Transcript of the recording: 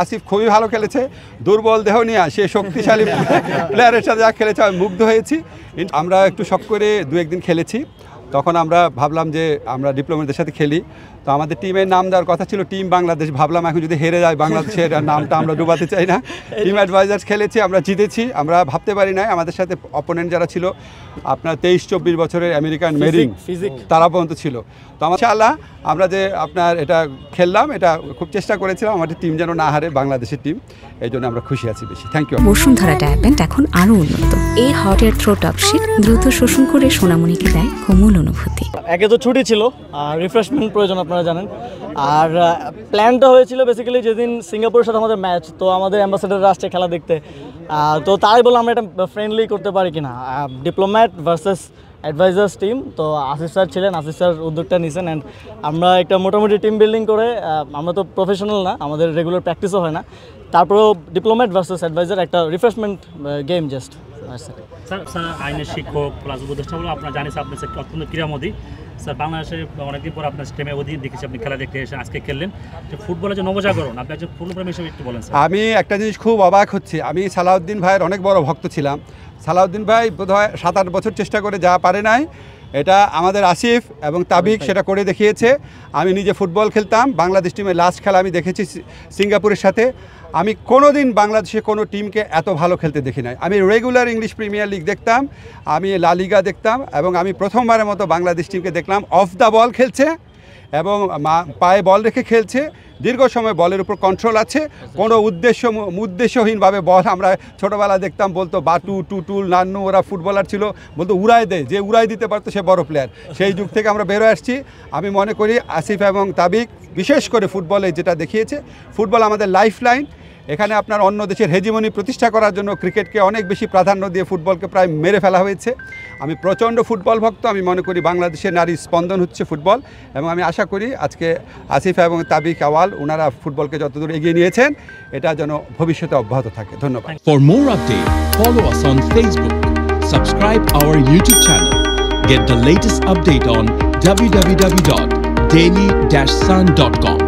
আসিফ খুবই ভালো খেলেছে, দুর্বল দেহ নিয়ে সে শক্তিশালী প্লেয়ারের সাথে যা খেলেছে আমি মুগ্ধ হয়েছি। আমরা একটু শখ করে দু একদিন খেলেছি, তখন আমরা ভাবলাম যে আমরা ডিপ্লোমেটদের সাথে খেলি, তো আমাদের টিমের নাম দেওয়ার কথা ছিল টিম বাংলাদেশ। ভাবলাম এখন যদি হেরে যায় বাংলাদেশের নামটা আমরা ডুবাতে চাই না। টিম অ্যাডভাইজার্স খেলেছি, আমরা জিতেছি। আমরা ভাবতে পারি নাই আমাদের সাথে অপোনেন্ট যারা ছিল আপনার 23-24 বছরের আমেরিকান মেরিন তারা পর্যন্ত ছিল। তো ইনশাআল্লাহ আমরা যে আপনার এটা খেললাম, এটা খুব চেষ্টা করেছিলাম আমাদের টিম যেন না হারে, বাংলাদেশের টিম, এই জন্য আমরা খুশি আছি বেশি। Thank you. বসুন্ধরা ডায়াপেন্ট এখন আরও উন্নত। এই হট এয়ার থ্রো টপশিট দ্রুত শোষণ করে সোনামণিকে দেয় কোমল অনুভূতি। একে তো ছুটি ছিল, রিফ্রেশমেন্ট প্রয়োজন আপনারা জানেন। আর প্ল্যানটা হয়েছিল বেসিক্যালি যেদিন সিঙ্গাপুরের সাথে আমাদের ম্যাচ, তো আমাদের অ্যাম্বাসেডাররা আসছে খেলা দেখতে, তো তাই বললাম আমরা এটা ফ্রেন্ডলি করতে পারি কিনা, ডিপ্লোম্যাট ভার্সেস অ্যাডভাইজার্স টিম। তো আসিফ স্যার ছিলেন, আসিফ স্যার উদ্যোগটা নিয়েছেন, অ্যান্ড আমরা একটা মোটামুটি টিম বিল্ডিং করে, আমরা তো প্রফেশনাল না, আমাদের রেগুলার প্র্যাকটিসও হয় না, তারপরেও ডিপ্লোম্যাট ভার্সেস অ্যাডভাইজার একটা রিফ্রেশমেন্ট গেম জাস্ট। স্যার আইনের শিক্ষক প্লাস উপদেষ্টা বলে আপনারা জানিস আপনি অত্যন্ত ক্রীড়ামোদী স্যার। বাংলাদেশে অনেকদিন পর আপনার স্টেমে অধীন দেখেছি আপনি খেলা দেখতে এসে আজকে খেললেন, যে ফুটবলের যে নবজাগরণ আপনি একজন ফুটবলপ্রেমী হিসেবে একটু বলেন স্যার। আমি একটা জিনিস খুব অবাক হচ্ছে, আমি সালাউদ্দিন ভাইয়ের অনেক বড় ভক্ত ছিলাম। সালাউদ্দিন ভাই বোধহয় 7-8 বছর চেষ্টা করে যা পারে নাই, এটা আমাদের আসিফ এবং তাবিক সেটা করে দেখিয়েছে। আমি নিজে ফুটবল খেলতাম, বাংলাদেশ টিমের লাস্ট খেলা আমি দেখেছি সিঙ্গাপুরের সাথে। আমি কোনো দিন বাংলাদেশে কোনো টিমকে এত ভালো খেলতে দেখি নাই। আমি রেগুলার ইংলিশ প্রিমিয়ার লিগ দেখতাম, আমি লা লিগা দেখতাম, এবং আমি প্রথমবারের মতো বাংলাদেশ টিমকে দেখলাম অফ দ্য বল খেলছে এবং পায়ে বল রেখে খেলছে, দীর্ঘ সময় বলের উপর কন্ট্রোল আছে, কোনো উদ্দেশ্যহীনভাবে বল আমরা ছোটোবেলা দেখতাম বলতো বাটু টুটুল নান্নু, ওরা ফুটবলার ছিল, বলতো উড়াই দেয়, যে উড়াই দিতে পারতো সে বড় প্লেয়ার। সেই যুগ থেকে আমরা বেরোয় আসছি। আমি মনে করি আসিফ এবং তাবিক বিশেষ করে ফুটবলে যেটা দেখিয়েছে, ফুটবল আমাদের লাইফ লাইন। এখানে আপনার অন্য দেশের হেজিমনি প্রতিষ্ঠা করার জন্য ক্রিকেটকে অনেক বেশি প্রাধান্য দিয়ে ফুটবলকে প্রায় মেরে ফেলা হয়েছে। আমি প্রচণ্ড ফুটবল ভক্ত, আমি মনে করি বাংলাদেশের নারী স্পন্দন হচ্ছে ফুটবল, এবং আমি আশা করি আজকে আসিফ এবং তাবিক আওয়াল ওনারা ফুটবলকে যতদূর এগিয়ে নিয়েছেন এটা যেন ভবিষ্যতে অব্যাহত থাকে। ধন্যবাদ। For more updates, follow us on Facebook, subscribe our YouTube channel, get the latest update on www.daily-sun.com.